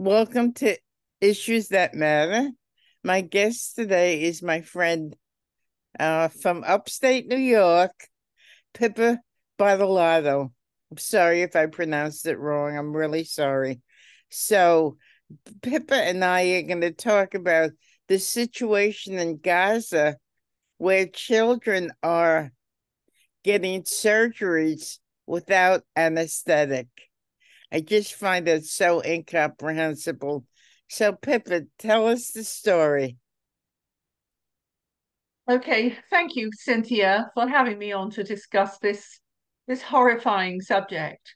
Welcome to Issues That Matter. My guest today is my friend from upstate New York, Pippa Bartolotti. I'm sorry if I pronounced it wrong. I'm really sorry. So, Pippa and I are going to talk about the situation in Gaza where children are getting surgeries without anesthetic. I just find it so incomprehensible. So, Pippa, tell us the story. Okay, thank you, Cynthia, for having me on to discuss this horrifying subject.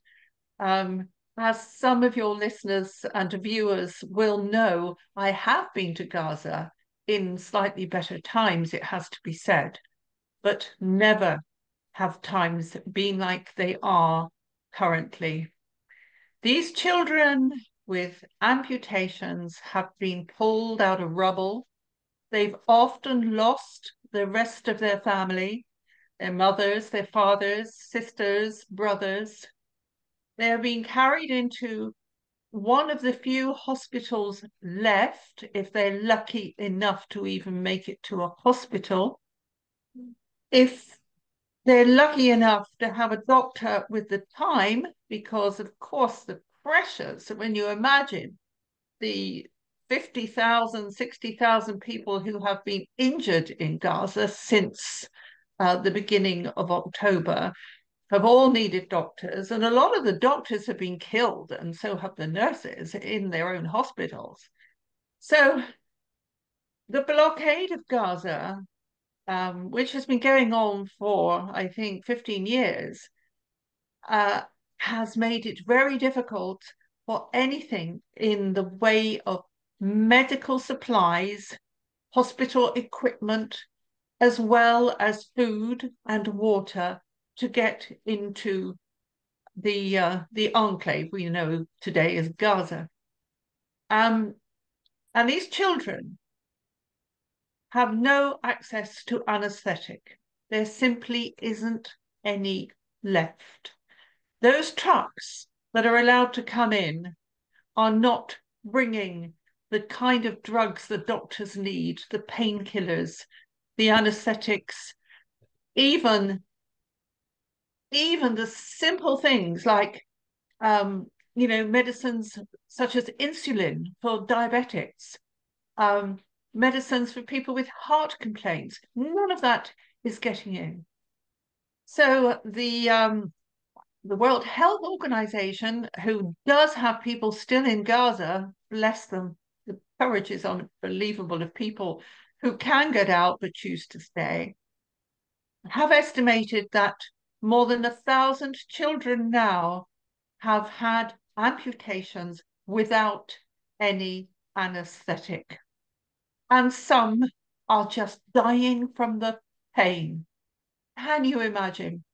Um, as some of your listeners and viewers will know, I have been to Gaza in slightly better times, it has to be said, but never have times been like they are currently. These children with amputations have been pulled out of rubble. They've often lost the rest of their family, their mothers, their fathers, sisters, brothers. They're being carried into one of the few hospitals left, if they're lucky enough to even make it to a hospital. If they're lucky enough to have a doctor with the time, because of course the pressures, when you imagine the 50,000, 60,000 people who have been injured in Gaza since the beginning of October have all needed doctors. And a lot of the doctors have been killed, and so have the nurses in their own hospitals. So the blockade of Gaza, which has been going on for, I think, 15 years, uh, has made it very difficult for anything in the way of medical supplies, hospital equipment, as well as food and water to get into the enclave we know today as Gaza. Um, and these children have no access to anesthetic. There simply isn't any left. Those trucks that are allowed to come in are not bringing the kind of drugs the doctors need, the painkillers, the anesthetics, even even the simple things like medicines such as insulin for diabetics, um, medicines for people with heart complaints. None of that is getting in. So the World Health Organization, who does have people still in Gaza, bless them, the courage is unbelievable of people who can get out but choose to stay, have estimated that more than 1,000 children now have had amputations without any anesthetic. And some are just dying from the pain. Can you imagine?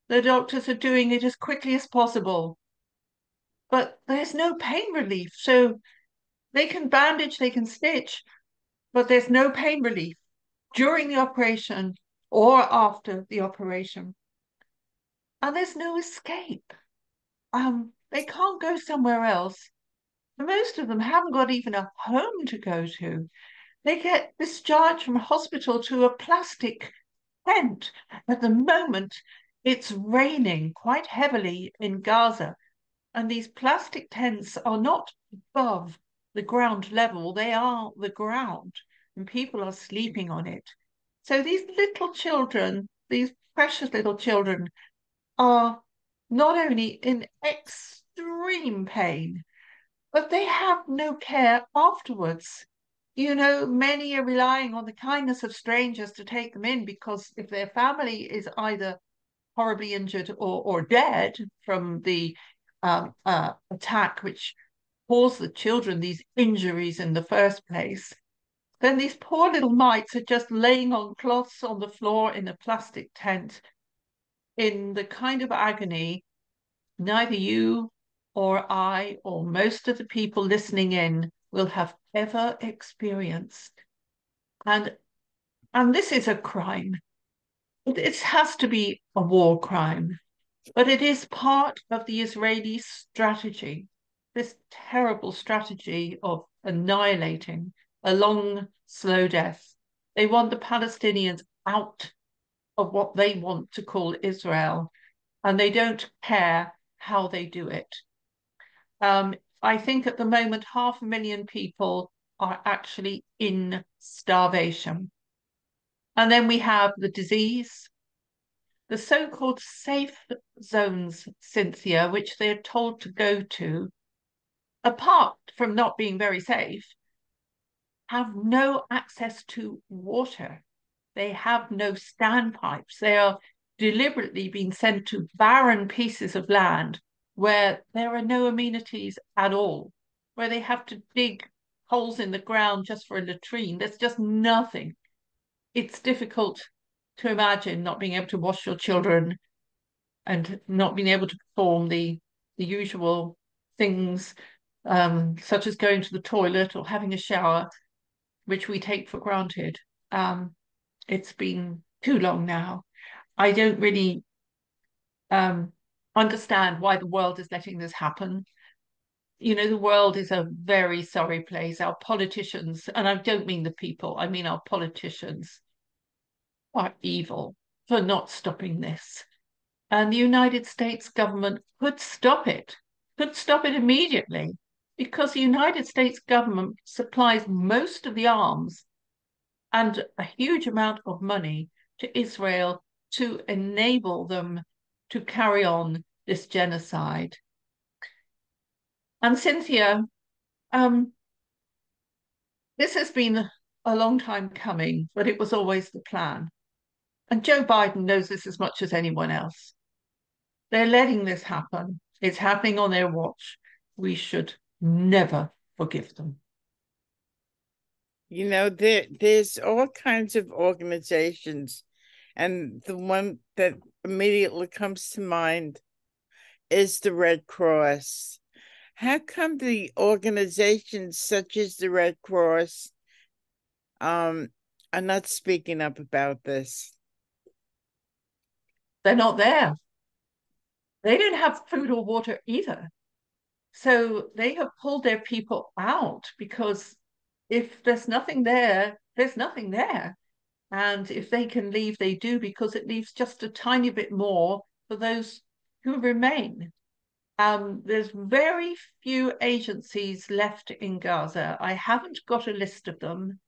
The doctors are doing it as quickly as possible, but there's no pain relief. So they can bandage, they can stitch, but there's no pain relief during the operation or after the operation. And there's no escape. They can't go somewhere else. Most of them haven't got even a home to go to. They get discharged from hospital to a plastic tent. At the moment, it's raining quite heavily in Gaza, and these plastic tents are not above the ground level, they are the ground, and people are sleeping on it. So these little children, these precious little children, are not only in extreme pain, but they have no care afterwards. You know, many are relying on the kindness of strangers to take them in because if their family is either horribly injured or dead from the attack, which caused the children these injuries in the first place, then these poor little mites are just laying on cloths on the floor in a plastic tent in the kind of agony neither you or I or most of the people listening in will have ever experienced. And and this is a crime. It has to be a war crime, but it is part of the Israeli strategy. this terrible strategy of annihilating a long, slow death. They want the Palestinians out of what they want to call Israel, and they don't care how they do it. I think at the moment, 500,000 people are actually in starvation. And then we have the disease, the so-called safe zones, Cynthia, which they're told to go to, apart from not being very safe, have no access to water. They have no standpipes. They are deliberately being sent to barren pieces of land where there are no amenities at all, where they have to dig holes in the ground just for a latrine. There's just nothing. It's difficult to imagine not being able to wash your children and not being able to perform the usual things, such as going to the toilet or having a shower, which we take for granted. It's been too long now. I don't really understand why the world is letting this happen. You know, the world is a very sorry place. Our politicians, and I don't mean the people, I mean our politicians, are evil for not stopping this. And the United States government could stop it immediately, because the United States government supplies most of the arms and a huge amount of money to Israel to enable them to carry on this genocide. And Cynthia, this has been a long time coming, but it was always the plan. And Joe Biden knows this as much as anyone else. They're letting this happen. It's happening on their watch. We should never forgive them. You know, there's all kinds of organizations, and the one that immediately comes to mind is the Red Cross. How come the organizations such as the Red Cross are not speaking up about this? They're not there. They don't have food or water either. So they have pulled their people out, because if there's nothing there, there's nothing there. And if they can leave, they do, because it leaves just a tiny bit more for those who remain. There's very few agencies left in Gaza. I haven't got a list of them,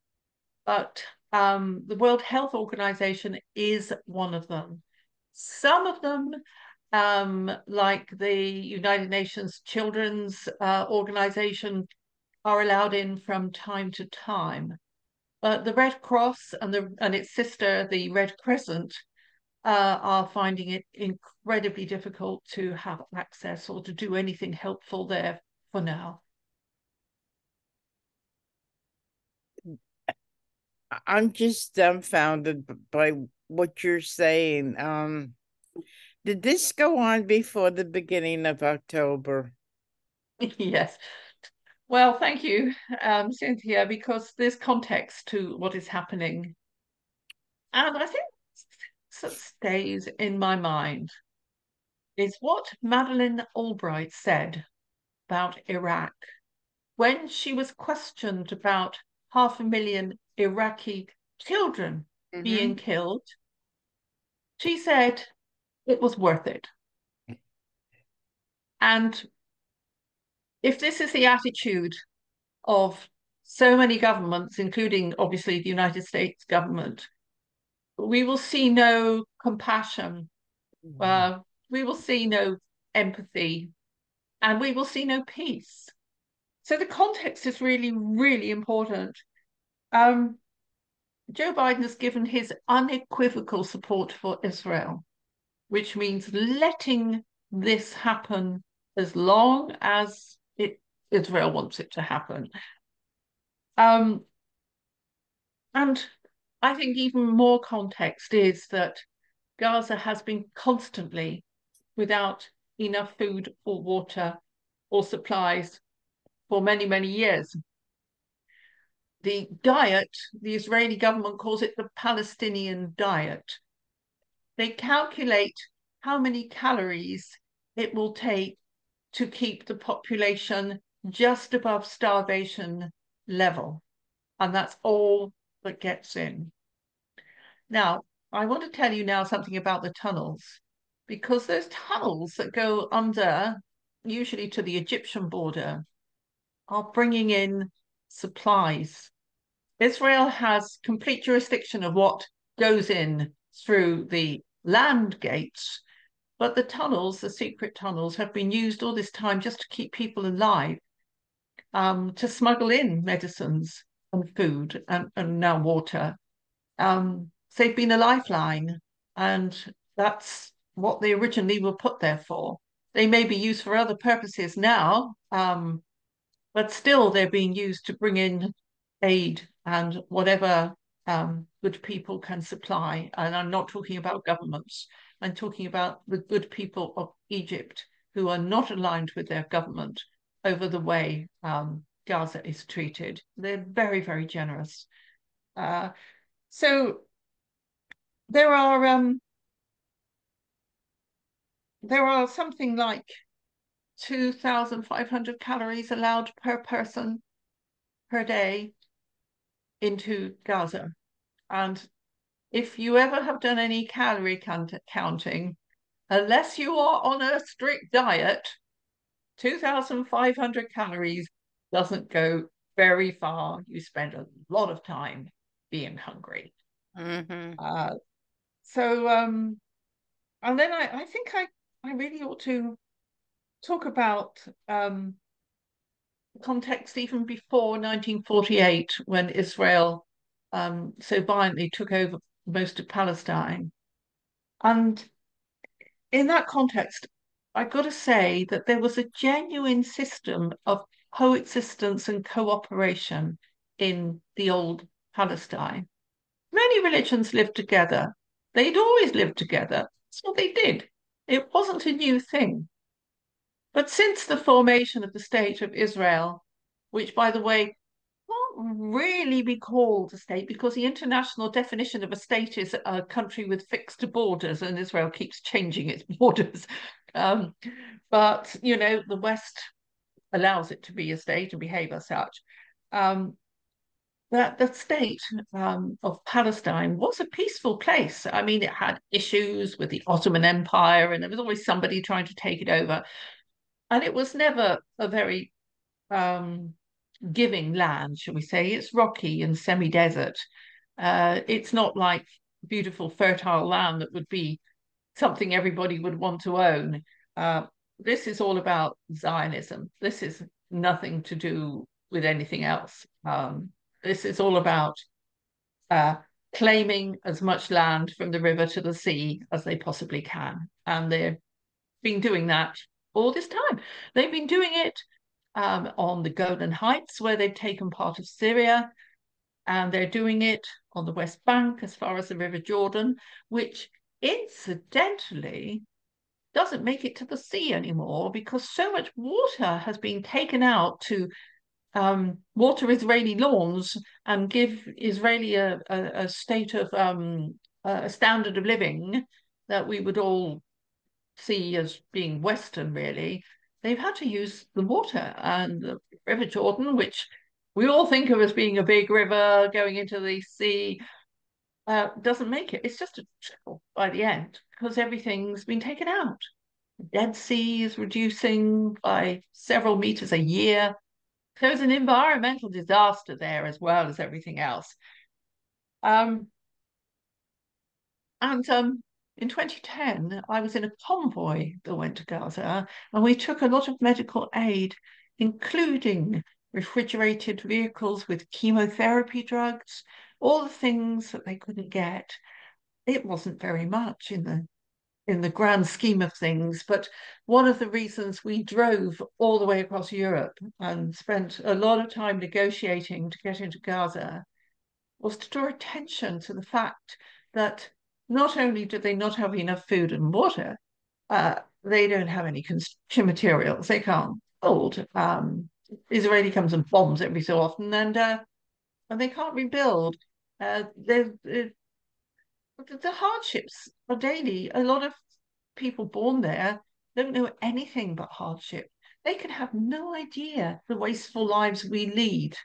but the World Health Organization is one of them. Some of them, like the United Nations Children's Organization, are allowed in from time to time. But the Red Cross and its sister, the Red Crescent, are finding it incredibly difficult to have access or to do anything helpful there for now. I'm just dumbfounded by what you're saying. Did this go on before the beginning of October? Yes. Well, thank you, Cynthia, because there's context to what is happening. And I think that stays in my mind is what Madeleine Albright said about Iraq when she was questioned about 500,000 Iraqi children being killed. She said it was worth it. And if this is the attitude of so many governments, including obviously the United States government, we will see no compassion, we will see no empathy, and we will see no peace. So the context is really, really important. Joe Biden has given his unequivocal support for Israel, which means letting this happen as long as Israel wants it to happen. And I think even more context is that Gaza has been constantly without enough food or water or supplies for many, many years. The diet, the Israeli government calls it the Palestinian diet. They calculate how many calories it will take to keep the population just above starvation level, and that's all that gets in. Now, I want to tell you now something about the tunnels, because those tunnels that go under, usually to the Egyptian border, are bringing in supplies. Israel has complete jurisdiction of what goes in through the land gates, but the tunnels, the secret tunnels, have been used all this time just to keep people alive, to smuggle in medicines and food and now water. So they've been a lifeline, and that's what they originally were put there for. They may be used for other purposes now, but still they're being used to bring in aid and whatever good people can supply. And I'm not talking about governments. I'm talking about the good people of Egypt who are not aligned with their government over the way Gaza is treated. They're very, very generous. So there are something like 2,500 calories allowed per person per day into Gaza. And if you ever have done any calorie counting, unless you are on a strict diet, 2,500 calories doesn't go very far. You spend a lot of time being hungry. Mm-hmm. So, and then I think I really ought to talk about context even before 1948, when Israel so violently took over most of Palestine. And in that context, I've got to say that there was a genuine system of coexistence and cooperation in the old Palestine. Many religions lived together. They'd always lived together. That's what they did. It wasn't a new thing. But since the formation of the State of Israel, which, by the way, can't really be called a state because the international definition of a state is a country with fixed borders, and Israel keeps changing its borders. But, you know, the West allows it to be a state and behave as such. That the state of Palestine was a peaceful place. I mean, it had issues with the Ottoman Empire, and there was always somebody trying to take it over. And it was never a very giving land, shall we say. It's rocky and semi-desert. It's not like beautiful, fertile land that would be something everybody would want to own. This is all about Zionism. This is nothing to do with anything else. This is all about claiming as much land from the river to the sea as they possibly can. And they've been doing that all this time. They've been doing it on the Golan Heights, where they've taken part of Syria, and they're doing it on the West Bank as far as the River Jordan, which incidentally doesn't make it to the sea anymore because so much water has been taken out to water Israeli lawns and give Israeli a state of a standard of living that we would all see as being Western, really. They've had to use the water, and the River Jordan, which we all think of as being a big river going into the sea, doesn't make it. It's just a trickle by the end because everything's been taken out. The Dead Sea is reducing by several meters a year. So it's an environmental disaster there as well as everything else. Um, and in 2010, I was in a convoy that went to Gaza, and we took a lot of medical aid, including refrigerated vehicles with chemotherapy drugs, all the things that they couldn't get. It wasn't very much in the grand scheme of things, but one of the reasons we drove all the way across Europe and spent a lot of time negotiating to get into Gaza was to draw attention to the fact that not only do they not have enough food and water, they don't have any construction materials. They can't build. Israeli comes and bombs every so often, and they can't rebuild. The hardships are daily. A lot of people born there don't know anything but hardship. they can have no idea the wasteful lives we lead.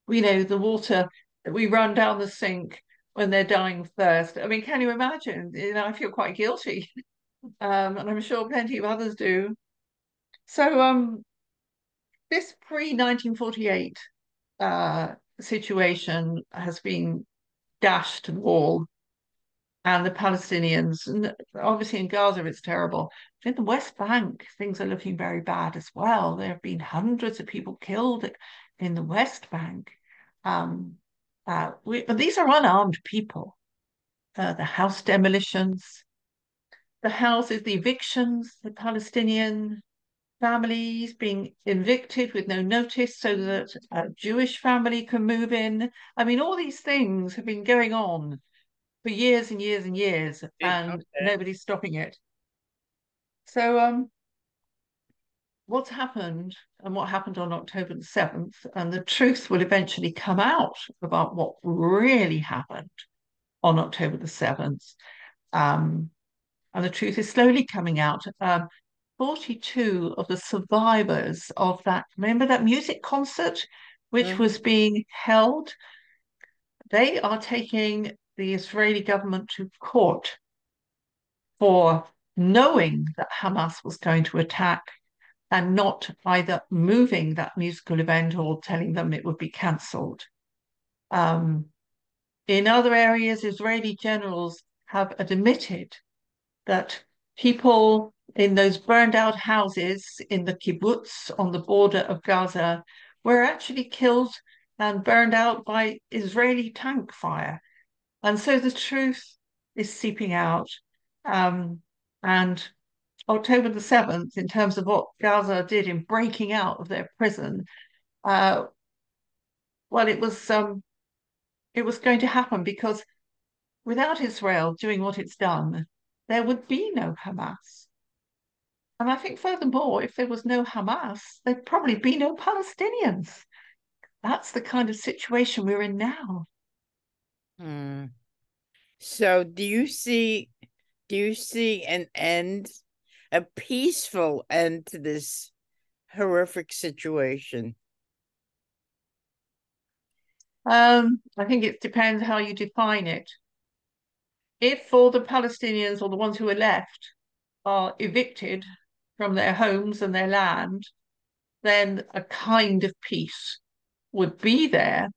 We know the water that we run down the sink when they're dying of thirst. I mean, can you imagine? I feel quite guilty, and I'm sure plenty of others do. So, this pre-1948 situation has been dashed to the wall, and the Palestinians, and obviously in Gaza, it's terrible. In the West Bank, things are looking very bad as well. There have been hundreds of people killed in the West Bank. Um, these are unarmed people. The house demolitions, the houses, the evictions, the Palestinian families being evicted with no notice so that a Jewish family can move in. I mean, all these things have been going on for years and years and years, and Okay. nobody's stopping it. So, what's happened and what happened on October the 7th, and the truth will eventually come out about what really happened on October the 7th. Um, and the truth is slowly coming out. 42 of the survivors of that, remember that music concert which Mhm. was being held? They are taking the Israeli government to court for knowing that Hamas was going to attack and not either moving that musical event or telling them it would be cancelled. Um, in other areas, Israeli generals have admitted that people in those burned out houses in the kibbutz on the border of Gaza were actually killed and burned out by Israeli tank fire. And so the truth is seeping out. Um, and October the 7th, in terms of what Gaza did in breaking out of their prison, uh, well, it was going to happen because without Israel doing what it's done, there would be no Hamas. And I think furthermore, if there was no Hamas, there'd probably be no Palestinians. That's the kind of situation we're in now. Hmm. So do you see an end, a peaceful end to this horrific situation? I think it depends how you define it. If all the Palestinians or the ones who are left are evicted from their homes and their land, then a kind of peace would be there,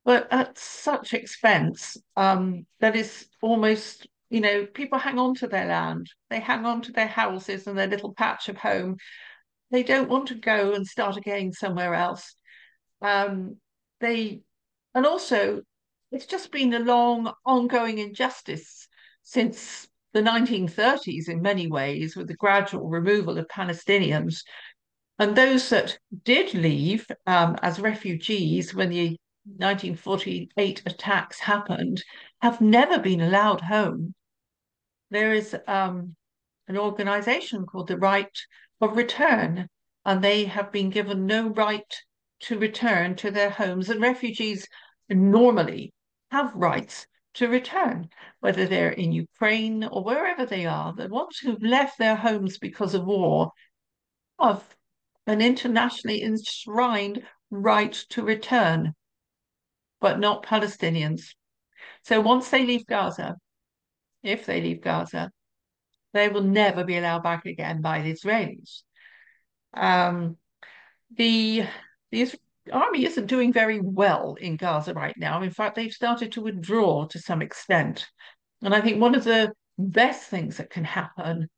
but at such expense that is almost, people hang on to their land, they hang on to their houses and their little patch of home. They don't want to go and start again somewhere else. Um, they, and also, it's just been a long, ongoing injustice since the 1930s in many ways, with the gradual removal of Palestinians. And those that did leave as refugees when the 1948 attacks happened have never been allowed home. There is an organization called the Right of Return, and they have been given no right to return to their homes. And refugees normally have rights to return, whether they're in Ukraine or wherever they are. The ones who've left their homes because of war have an internationally enshrined right to return, but not Palestinians. So once they leave Gaza, if they leave Gaza, they will never be allowed back again by the Israelis. Um, the the army isn't doing very well in Gaza right now. In fact, they've started to withdraw to some extent. And I think one of the best things that can happen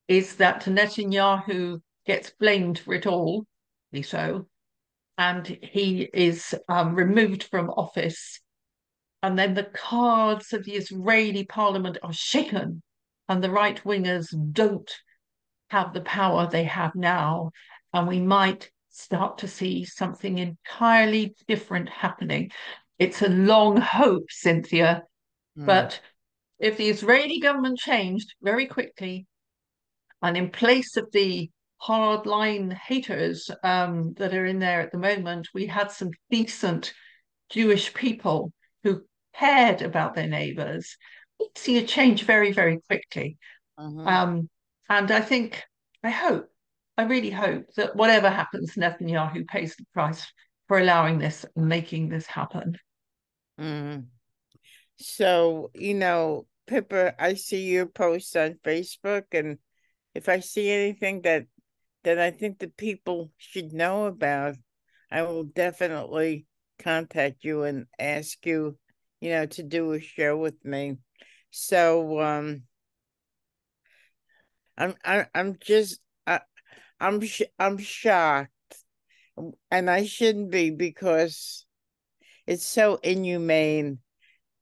is that Netanyahu gets blamed for it all, so, and he is removed from office. And then the cards of the Israeli parliament are shaken, and the right wingers don't have the power they have now. And we might start to see something entirely different happening. It's a long hope, Cynthia, Hmm. but if the Israeli government changed very quickly, and in place of the hardline haters that are in there at the moment, we had some decent Jewish people who cared about their neighbors. We see a change very, very quickly. Mhm. Um, and I think, I hope I really hope that whatever happens, Netanyahu pays the price for allowing this and making this happen. Mm. So, Pippa, I see your posts on Facebook, and if I see anything that I think the people should know about, I will definitely contact you and ask you, to do a show with me. So, I'm just I'm shocked, and I shouldn't be because it's so inhumane.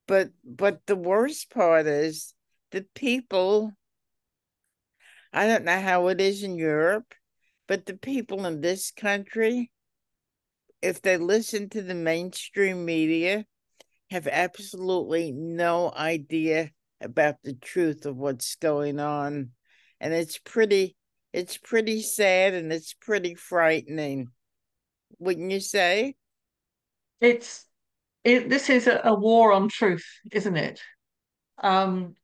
But the worst part is the people. I don't know how it is in Europe, but the people in this country, if they listen to the mainstream media, have absolutely no idea about the truth of what's going on. And it's pretty sad and it's pretty frightening, wouldn't you say? It's this is a war on truth, isn't it? Um,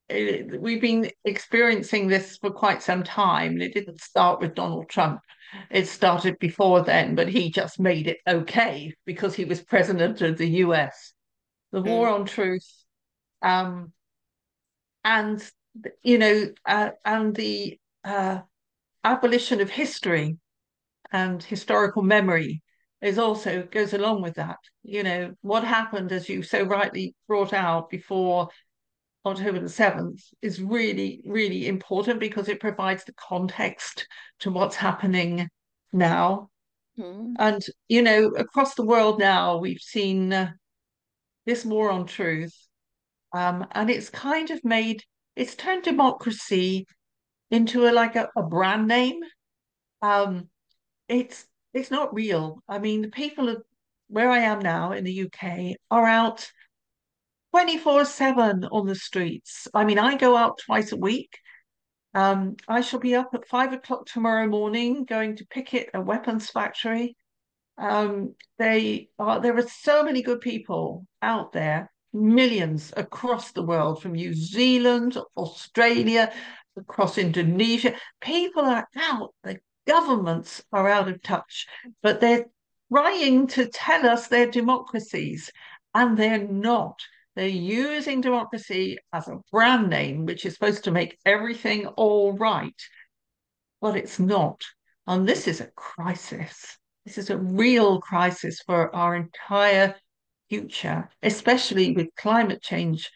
we've been experiencing this for quite some time, and it didn't start with Donald Trump. It started before then, but he just made it okay because he was president of the US. The Mm, war on truth, um, and and the abolition of history and historical memory is also goes along with that. What happened, as you so rightly brought out before October the 7th, is really, really important because it provides the context to what's happening now. mm, And, across the world now, we've seen this war on truth. And it's kind of it's turned democracy into a brand name. Um, it's it's not real. I mean, the people of where I am now in the UK are out 24/7 on the streets. I mean, I go out twice a week. I shall be up at 5 o'clock tomorrow morning going to picket a weapons factory. There are so many good people out there, millions across the world, from New Zealand, Australia, across Indonesia. People are out, the governments are out of touch, but they're trying to tell us they're democracies, and they're not. They're using democracy as a brand name, which is supposed to make everything all right, but it's not. And this is a crisis. This is a real crisis for our entire future, especially with climate change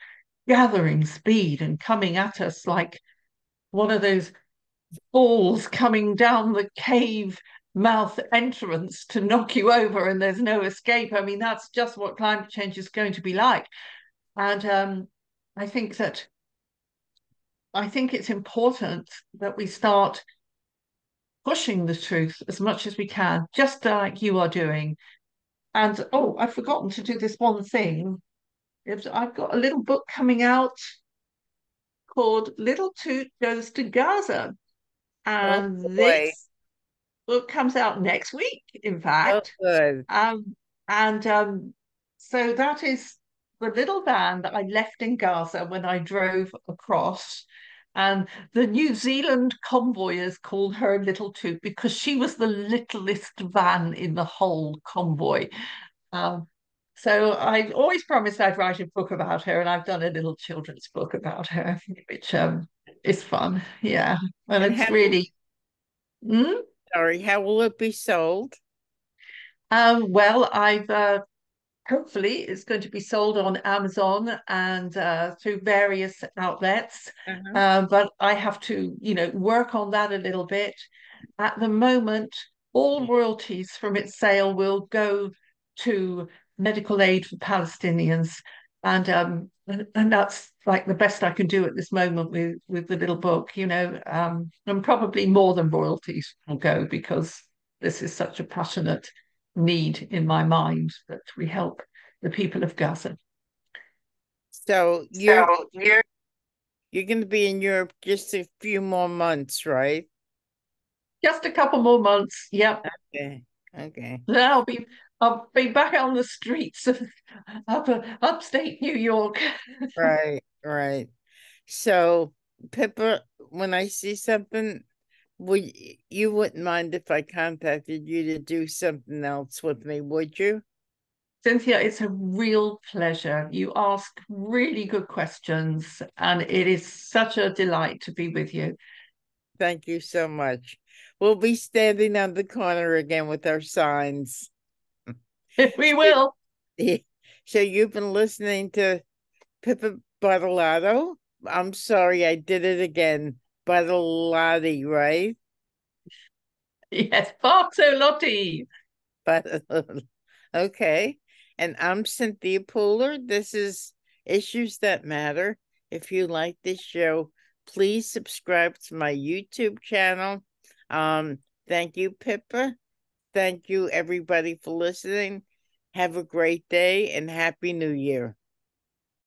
gathering speed and coming at us like one of those balls coming down the cave mouth entrance to knock you over and there's no escape. I mean, that's just what climate change is going to be like. And I think that I think it's important that we start pushing the truth as much as we can, just like you are doing. And oh, I've forgotten to do this one thing. I've got a little book coming out called Little Toot Goes to Gaza. oh And boy. this book comes out next week, in Oh fact. good. And so that is the little van that I left in Gaza when I drove across. And the New Zealand convoyers called her Little Toot because she was the littlest van in the whole convoy. Um, so I always promised I'd write a book about her, and I've done a little children's book about her, which is fun. Yeah, and And it's really. Mm? how will it be sold? Well, I've hopefully it's going to be sold on Amazon and through various outlets. Uh-huh. But I have to, work on that a little bit. At the moment, all royalties from its sale will go to medical aid for Palestinians. And that's like the best I can do at this moment with the little book, and probably more than royalties will go because this is such a passionate need in my mind that we help the people of Gaza. So you're So you're you're going to be in Europe just a few more months, right? just a couple more months. Yep. Okay. Okay. Then I'll be back on the streets of upstate New York. Right, right. So, Pippa, when I see something you wouldn't mind if I contacted you to do something else with me, would you? Cynthia, it's a real pleasure. You ask really good questions, and it is such a delight to be with you. Thank you so much. We'll be standing on the corner again with our signs. We will. So you've been listening to Pippa Bartolotto. I'm sorry, I did it again. Bartolotti, right? Yes, Bartolotti. But okay. And I'm Cynthia Pooler. This is Issues That Matter. If you like this show, please subscribe to my YouTube channel. Thank you, Pippa. Thank you, everybody, for listening. Have a great day and Happy New Year.